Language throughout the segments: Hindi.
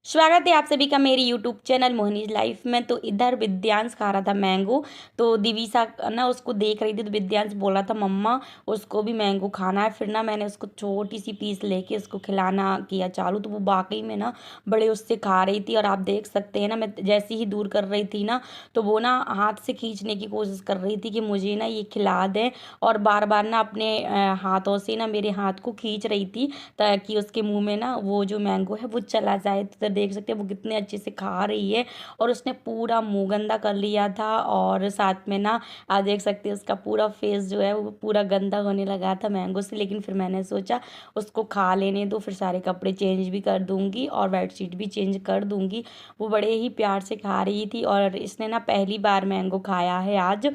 स्वागत है आप सभी का मेरी यूट्यूब चैनल मोहिनीज लाइफ में। तो इधर विद्यांश खा रहा था मैंगो। तो दिवीसा ना उसको देख रही थी, तो विद्यांश बोला था मम्मा उसको भी मैंगो खाना है। फिर ना मैंने उसको छोटी सी पीस लेके उसको खिलाना किया चालू, तो वो वाकई में ना बड़े उससे खा रही थी। और आप देख सकते हैं ना, मैं जैसे ही दूर कर रही थी ना, तो वो ना हाथ से खींचने की कोशिश कर रही थी कि मुझे ना ये खिला दें, और बार बार ना अपने हाथों से ना मेरे हाथ को खींच रही थी ताकि उसके मुंह में ना वो जो मैंगो है वो चला जाए। तो देख सकते हैं वो कितने अच्छे से खा रही है, और उसने पूरा मुंह गंदा कर लिया था। और साथ में ना आप देख सकते हैं उसका पूरा फेस जो है वो पूरा गंदा होने लगा था मैंगो से। लेकिन फिर मैंने सोचा उसको खा लेने दो, फिर सारे कपड़े चेंज भी कर दूंगी और बेडशीट भी चेंज कर दूंगी। वो बड़े ही प्यार से खा रही थी, और इसने ना पहली बार मैंगो खाया है आज।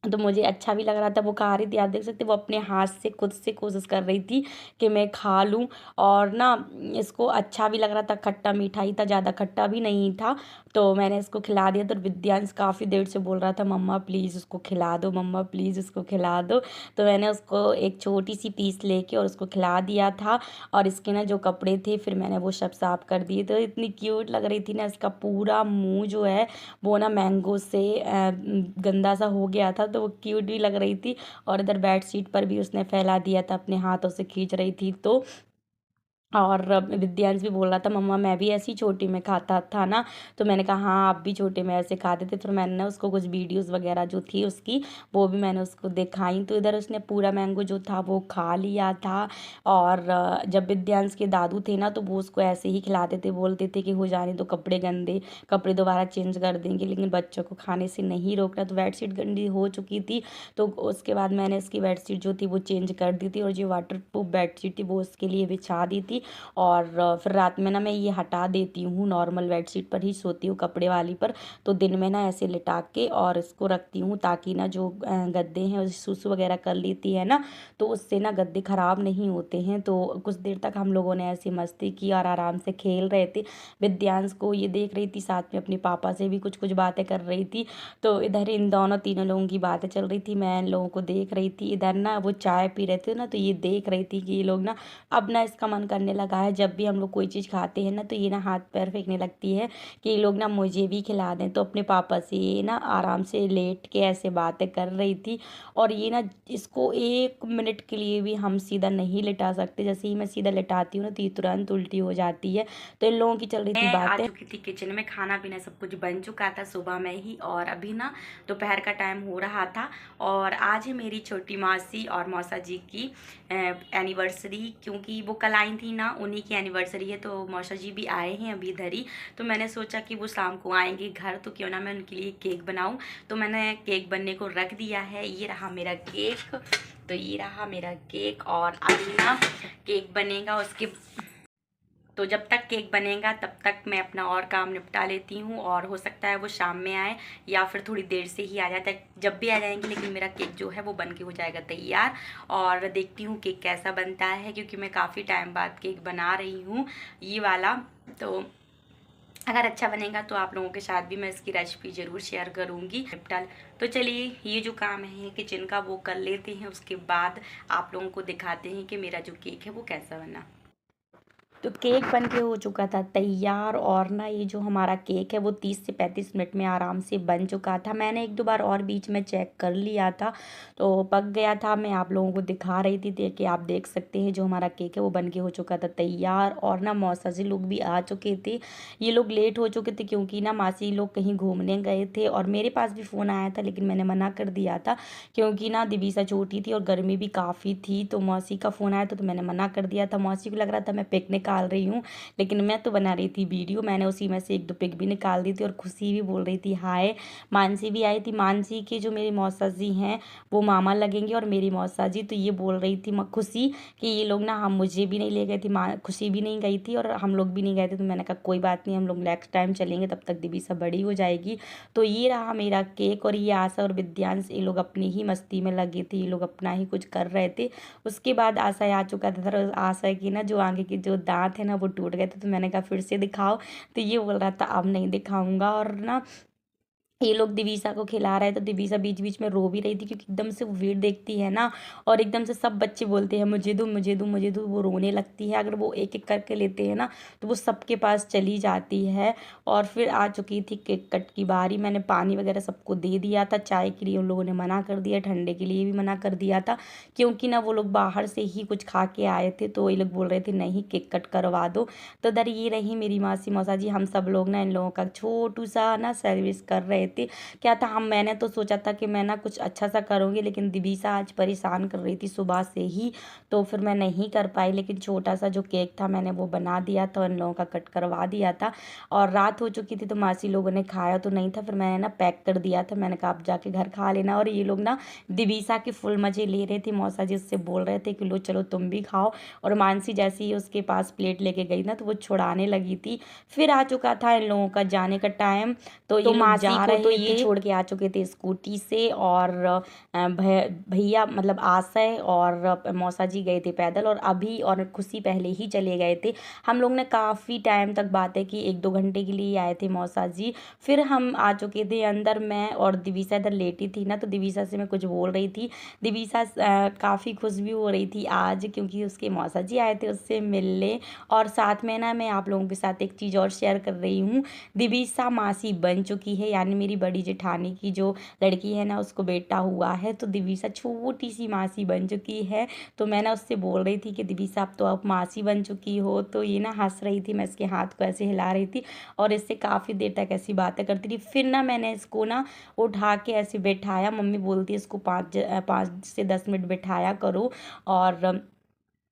तो मुझे अच्छा भी लग रहा था, वो खा रही थी। आप देख सकते हैं वो अपने हाथ से खुद से कोशिश कर रही थी कि मैं खा लूं। और ना इसको अच्छा भी लग रहा था, खट्टा मीठा ही था, ज़्यादा खट्टा भी नहीं था। तो मैंने इसको खिला दिया। तो विद्यांश काफ़ी देर से बोल रहा था मम्मा प्लीज़ उसको खिला दो, मम्मा प्लीज़ उसको खिला दो। तो मैंने उसको एक छोटी सी पीस लेके और उसको खिला दिया था। और इसके ना जो कपड़े थे फिर मैंने वो सब साफ कर दिए। तो इतनी क्यूट लग रही थी ना, इसका पूरा मुंह जो है वो ना मैंगो से गंदा सा हो गया था। तो वो क्यूट भी लग रही थी। और इधर बेड शीट पर भी उसने फैला दिया था, अपने हाथों से खींच रही थी। तो और विद्यांश भी बोल रहा था मम्मा मैं भी ऐसी छोटी में खाता था ना। तो मैंने कहा हाँ आप भी छोटे में ऐसे खाते थे। फिर मैंने ना उसको कुछ वीडियोस वगैरह जो थी उसकी, वो भी मैंने उसको दिखाई। तो इधर उसने पूरा मैंगो जो था वो खा लिया था। और जब विद्यांश के दादू थे ना, तो वो उसको ऐसे ही खिलाते थे, बोलते थे कि हो जाने तो कपड़े गंदे, कपड़े दोबारा चेंज कर देंगे। लेकिन बच्चों को खाने से नहीं रोकना। तो बेडशीट गंदी हो चुकी थी, तो उसके बाद मैंने इसकी बेडशीट जो थी वो चेंज कर दी थी, और जो वाटर प्रूफ बेडशीट थी वो उसके लिए बिछा दी थी। और फिर रात में ना मैं ये हटा देती हूँ, नॉर्मल बेडशीट पर ही सोती हूँ, कपड़े वाली पर। तो दिन में ना ऐसे लिटा के और इसको रखती हूँ, ताकि ना जो गद्दे हैं उसे सुसु वगैरह कर लेती है ना, तो उससे ना गद्दे ख़राब नहीं होते हैं। तो कुछ देर तक हम लोगों ने ऐसी मस्ती की और आराम से खेल रहे थे। विद्यांश को ये देख रही थी, साथ में अपने पापा से भी कुछ कुछ बातें कर रही थी। तो इधर इन दोनों तीनों लोगों की बातें चल रही थी, मैं इन लोगों को देख रही थी। इधर ना वो चाय पी रहे थे ना, तो ये देख रही थी कि ये लोग ना, अब ना इसका मन करने लगा है जब भी हम लोग कोई चीज़ खाते हैं ना, तो ये ना हाथ पैर फेंकने लगती है कि ये लोग ना मुझे भी खिला दें। तो अपने पापा से ये ना आराम से लेट के ऐसे बातें कर रही थी। और ये ना इसको 1 मिनट के लिए भी हम सीधा नहीं लिटा सकते, जैसे ही मैं सीधा लिटाती हूँ ना तो ये तुरंत उल्टी हो जाती है। तो इन लोगों की चल रही थी मैं आ बातें। चुकी थी किचन में, खाना पीना सब कुछ बन चुका था सुबह में ही, और अभी ना दोपहर का टाइम हो रहा था। और आज है मेरी छोटी मासी और मौसा जी की एनिवर्सरी, क्योंकि वो कल आई थी ना, उन्हीं की एनिवर्सरी है। तो मौसा जी भी आए हैं अभी इधर ही। तो मैंने सोचा कि वो शाम को आएंगे घर, तो क्यों ना मैं उनके लिए केक बनाऊं। तो मैंने केक बनने को रख दिया है। ये रहा मेरा केक। तो ये रहा मेरा केक, और अभी ना केक बनेगा। उसके तो जब तक केक बनेगा तब तक मैं अपना और काम निपटा लेती हूँ, और हो सकता है वो शाम में आए या फिर थोड़ी देर से ही आ जाता है, जब भी आ जाएंगे। लेकिन मेरा केक जो है वो बन के हो जाएगा तैयार। और देखती हूँ केक कैसा बनता है, क्योंकि मैं काफ़ी टाइम बाद केक बना रही हूँ ये वाला। तो अगर अच्छा बनेगा तो आप लोगों के साथ भी मैं इसकी रेसिपी ज़रूर शेयर करूँगी। निपटाल तो चलिए, ये जो काम है किचन का वो कर लेते हैं, उसके बाद आप लोगों को दिखाते हैं कि मेरा जो केक है वो कैसा बना। तो केक बन के हो चुका था तैयार। और ना ये जो हमारा केक है वो 30 से 35 मिनट में आराम से बन चुका था। मैंने एक दो बार और बीच में चेक कर लिया था, तो पक गया था। मैं आप लोगों को दिखा रही थी कि आप देख सकते हैं जो हमारा केक है वो बन के हो चुका था तैयार। और ना मौसा जी लोग भी आ चुके थे। ये लोग लेट हो चुके थे क्योंकि ना मासी लोग कहीं घूमने गए थे, और मेरे पास भी फ़ोन आया था लेकिन मैंने मना कर दिया था, क्योंकि ना दिवीसा छोटी थी और गर्मी भी काफ़ी थी। तो मौसी का फ़ोन आया था तो मैंने मना कर दिया था। मौसी को लग रहा था मैं पिक निकाल रही हूँ, लेकिन मैं तो बना रही थी वीडियो। मैंने उसी में से एक दो पिक भी निकाल दी थी। और खुशी भी बोल रही थी हाय। मानसी भी आई थी। मानसी के जो मेरी मौसा जी हैं वो मामा लगेंगे, और मेरी मौसा जी तो ये बोल रही थी खुशी कि ये लोग ना, हम मुझे भी नहीं ले गए थे, माँ खुशी भी नहीं गई थी और हम लोग भी नहीं गए थे। तो मैंने कहा कोई बात नहीं, हम लोग नेक्स्ट टाइम चलेंगे, तब तक दिवीसा बड़ी हो जाएगी। तो ये रहा मेरा केक। और ये आशा और विद्यांश ये लोग अपनी ही मस्ती में लगे थे, ये लोग अपना ही कुछ कर रहे थे। उसके बाद आशा आ चुका था। तो आशा की ना जो आगे के जो दांत है ना वो टूट गए थे। तो मैंने कहा फिर से दिखाओ, तो ये बोल रहा था अब नहीं दिखाऊंगा। और ना ये लोग दिवीसा को खिला रहे हैं, तो दिवीसा बीच बीच में रो भी रही थी, क्योंकि एकदम से वो भीड़ देखती है ना, और एकदम से सब बच्चे बोलते हैं मुझे दो मुझे दो मुझे दो, वो रोने लगती है। अगर वो एक एक करके लेते हैं ना, तो वो सबके पास चली जाती है। और फिर आ चुकी थी केक कट की बारी। मैंने पानी वगैरह सबको दे दिया था, चाय के लिए उन लोगों ने मना कर दिया, ठंडे के लिए भी मना कर दिया था, क्योंकि ना वो लोग बाहर से ही कुछ खा के आए थे, तो ये लोग बोल रहे थे नहीं केक कट करवा दो। तो इधर ये रही मेरी मासी मौसा जी, हम सब लोग ना इन लोगों का छोटू सा ना सर्विस कर रहे थे। क्या था, मैंने तो सोचा था कि मैं ना कुछ अच्छा सा करूँगी, लेकिन दिवीसा आज परेशान कर रही थी सुबह से ही, तो फिर मैं नहीं कर पाई। लेकिन छोटा सा जो केक था मैंने वो बना दिया था, इन लोगों का कट करवा दिया था। और रात हो चुकी थी, तो मासी लोगों ने खाया तो नहीं था, फिर मैंने ना पैक कर दिया था। मैंने कहा आप जाके घर खा लेना। और ये लोग ना दिवीसा के फुल मज़े ले रहे थे। मौसा जी उससे बोल रहे थे कि लो चलो तुम भी खाओ। और मानसी जैसे ही उसके पास प्लेट लेके गई ना, तो वो छुड़ाने लगी थी। फिर आ चुका था इन लोगों का जाने का टाइम, तो ये लोग मासी जा को तो रहे ये थे, छोड़ के आ चुके थे स्कूटी से। और भैया मतलब आशय और मौसा जी गए थे पैदल, और अभी और खुशी पहले ही चले गए थे। हम लोग ने काफ़ी टाइम तक बातें की, 1-2 घंटे के लिए आए थे मौसा जी। फिर हम आ चुके थे अंदर, मैं और दिवीसा इधर लेटी थी ना, तो दिवीसा से मैं कुछ बोल रही थी। दिवीसा काफ़ी खुश भी हो रही थी आज, क्योंकि उसके मौसा जी आए थे उससे मिलने। और साथ में ना मैं आप लोगों के साथ एक चीज़ और शेयर कर रही हूँ। दिवीसा मासी बन चुकी है, यानी मेरी बड़ी जेठानी की जो लड़की है ना, उसको बेटा हुआ है, तो दिवीसा छोटी सी मासी बन चुकी है। तो मैं ना उससे बोल रही थी कि दिवीसा अब तो आप मासी बन चुकी हो, तो ये ना हंस रही थी। मैं इसके हाथ को ऐसे हिला रही थी और इससे काफ़ी देर तक ऐसी बातें करती थी। फिर ना मैंने इसको ना उठा के ऐसे बैठाया। मम्मी बोलती है इसको 5 से 10 मिनट बैठाया करो। और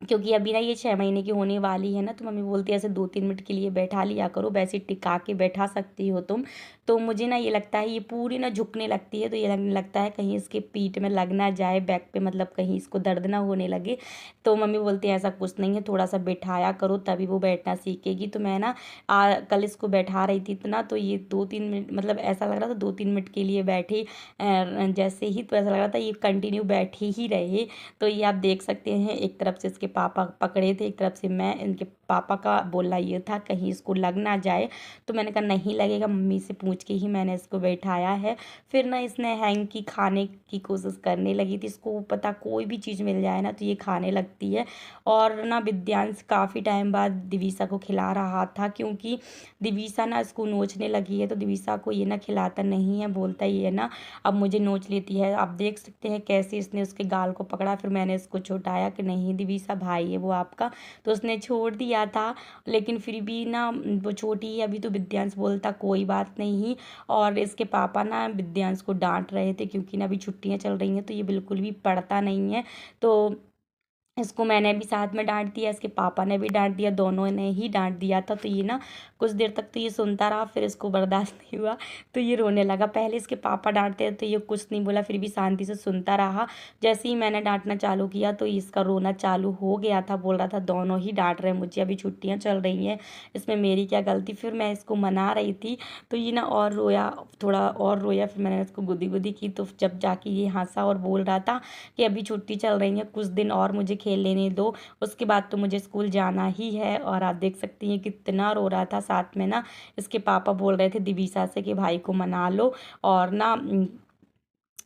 क्योंकि अभी ना ये 6 महीने की होने वाली है ना, तो मम्मी बोलती है ऐसे 2-3 मिनट के लिए बैठा लिया करो, वैसे टिका के बैठा सकती हो तुम। तो मुझे ना ये लगता है ये पूरी ना झुकने लगती है, तो ये लगने लगता है कहीं इसके पीठ में लग ना जाए, बैक पे, मतलब कहीं इसको दर्द ना होने लगे। तो मम्मी बोलती है ऐसा कुछ नहीं है, थोड़ा सा बैठाया करो तभी वो बैठना सीखेगी। तो मैं ना कल इसको बैठा रही थी, तो ना तो ये 2-3 मिनट, मतलब ऐसा लग रहा था 2-3 मिनट के लिए बैठे जैसे ही, तो ऐसा लग रहा था ये कंटिन्यू बैठे ही रहे। तो ये आप देख सकते हैं, एक तरफ से इसके पापा पकड़े थे, एक तरफ से मैं। इनके पापा का बोलना ये था कहीं इसको लग ना जाए, तो मैंने कहा नहीं लगेगा, मम्मी से पूछ के ही मैंने इसको बैठाया है। फिर ना इसने हैंकी खाने की कोशिश करने लगी थी। इसको पता कोई भी चीज़ मिल जाए ना, तो ये खाने लगती है। और ना विद्यांश काफ़ी टाइम बाद दिवीसा को खिला रहा था, क्योंकि दिवीसा ना इसको नोचने लगी है, तो दिवीसा को ये ना खिलाता नहीं है, बोलता ही है ना अब मुझे नोच लेती है। आप देख सकते हैं कैसे इसने उसके गाल को पकड़ा। फिर मैंने इसको छुटाया कि नहीं दिवीसा भाई है वो आपका, तो उसने छोड़ दिया था। लेकिन फिर भी ना वो छोटी है अभी, तो विद्यांश बोलता कोई बात नहीं। और इसके पापा ना विद्यांश को डांट रहे थे, क्योंकि ना अभी छुट्टियां चल रही हैं, तो ये बिल्कुल भी पढ़ता नहीं है। तो इसको मैंने भी साथ में डांट दिया, इसके पापा ने भी डांट दिया, दोनों ने ही डांट दिया था। तो ये ना कुछ देर तक तो ये सुनता रहा, फिर इसको बर्दाश्त नहीं हुआ, तो ये रोने लगा। पहले इसके पापा डांटते तो ये कुछ नहीं बोला, फिर भी शांति से सुनता रहा। जैसे ही मैंने डांटना चालू किया, तो इसका रोना चालू हो गया था। बोल रहा था दोनों ही डांट रहे हैं मुझे, अभी छुट्टियां चल रही हैं, इसमें मेरी क्या गलती। फिर मैं इसको मना रही थी, तो ये ना और रोया, थोड़ा और रोया। फिर मैंने इसको गुदी गुदी की, तो जब जाके ये हंसा और बोल रहा था कि अभी छुट्टी चल रही है, कुछ दिन और मुझे खेल लेने दो, उसके बाद तो मुझे स्कूल जाना ही है। और आप देख सकती हैं कितना रो रहा था। साथ में ना इसके पापा बोल रहे थे दिवीसा से कि भाई को मना लो। और ना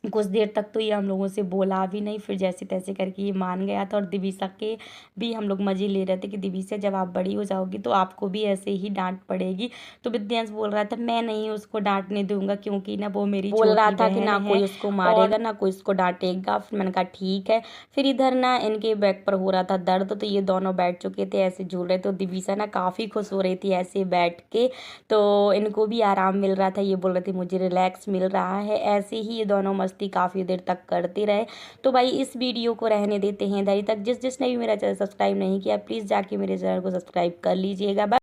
कुछ देर तक तो ये हम लोगों से बोला भी नहीं, फिर जैसे तैसे करके ये मान गया था। और दिवीसा के भी हम लोग मज़े ले रहे थे कि दिवीसा जब आप बड़ी हो जाओगी तो आपको भी ऐसे ही डांट पड़ेगी। तो विद्यांश बोल रहा था मैं नहीं उसको डांटने दूंगा, क्योंकि ना वो मेरी बोल रहा था कि ना कोई उसको मारेगा ना कोई उसको डांटेगा। फिर मैंने कहा ठीक है। फिर इधर ना इनके बैक पर हो रहा था दर्द, तो ये दोनों बैठ चुके थे, ऐसे झूल रहे थे। तो दिवीसा ना काफ़ी खुश हो रही थी ऐसे बैठ के, तो इनको भी आराम मिल रहा था। ये बोल रहे थे मुझे रिलैक्स मिल रहा है। ऐसे ही ये दोनों मस्ती काफ़ी देर तक करते रहे। तो भाई इस वीडियो को रहने देते हैं इधर ही तक। जिसने भी मेरा चैनल सब्सक्राइब नहीं किया, प्लीज़ जाके मेरे चैनल को सब्सक्राइब कर लीजिएगा।